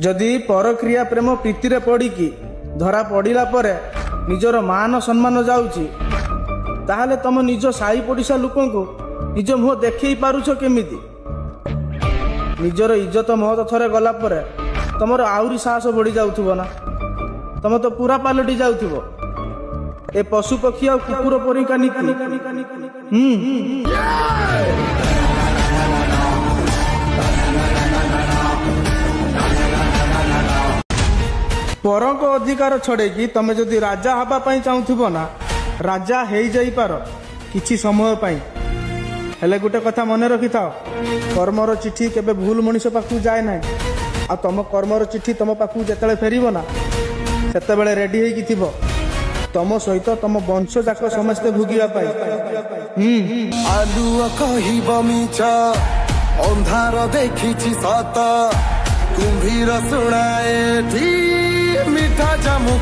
ଯଦି ପରକ୍ରିୟା ପ୍ରେମ ପ୍ରୀତିରେ ପଡ଼ିକି ଧରା ପଡ଼ିଲା ପରେ ନିଜର ମାନ ସମ୍ମାନ ଯାଉଛି, ତାହେଲେ ତମ ନିଜ ସାହି ପଡ଼ିଶା ଲୋକଙ୍କୁ ନିଜ ମୁହଁ ଦେଖେଇ ପାରୁଛ କେମିତି? ନିଜର ଇଜ୍ଜତ ମହତ ଥରେ ଗଲା ପରେ ତମର ଆହୁରି ସାହସ ବଢ଼ି ଯାଉଥିବ ନା? ତମେ ତ ପୁରା ପାଲଟି ଯାଉଥିବ ଏ ପଶୁ ପକ୍ଷୀ ଆଉ କୁକୁର ପରିକା ନୀତି। ପରଙ୍କ ଅଧିକାର ଛଡ଼େଇକି ତମେ ଯଦି ରାଜା ହେବା ପାଇଁ ଚାହୁଁଥିବ ନା, ରାଜା ହେଇଯାଇପାର କିଛି ସମୟ ପାଇଁ। ହେଲେ ଗୋଟେ କଥା ମନେ ରଖିଥାଅ, କର୍ମର ଚିଠି କେବେ ଭୁଲ ମଣିଷ ପାଖକୁ ଯାଏ ନାହିଁ। ଆଉ ତମ କର୍ମର ଚିଠି ତମ ପାଖକୁ ଯେତେବେଳେ ଫେରିବ ନା, ସେତେବେଳେ ରେଡି ହେଇକି ଥିବ ତମ ସହିତ ତମ ବଂଶ ଯାକ ସମସ୍ତେ ଭୋଗିବା ପାଇଁ। ଆଲୁଅ କହିବ ମିଛ, ଅନ୍ଧାର ଦେଖିଛି ସତ, କୁମ୍ଭୀର ଶୁଣାଏ ମିଠା ଜାମୁ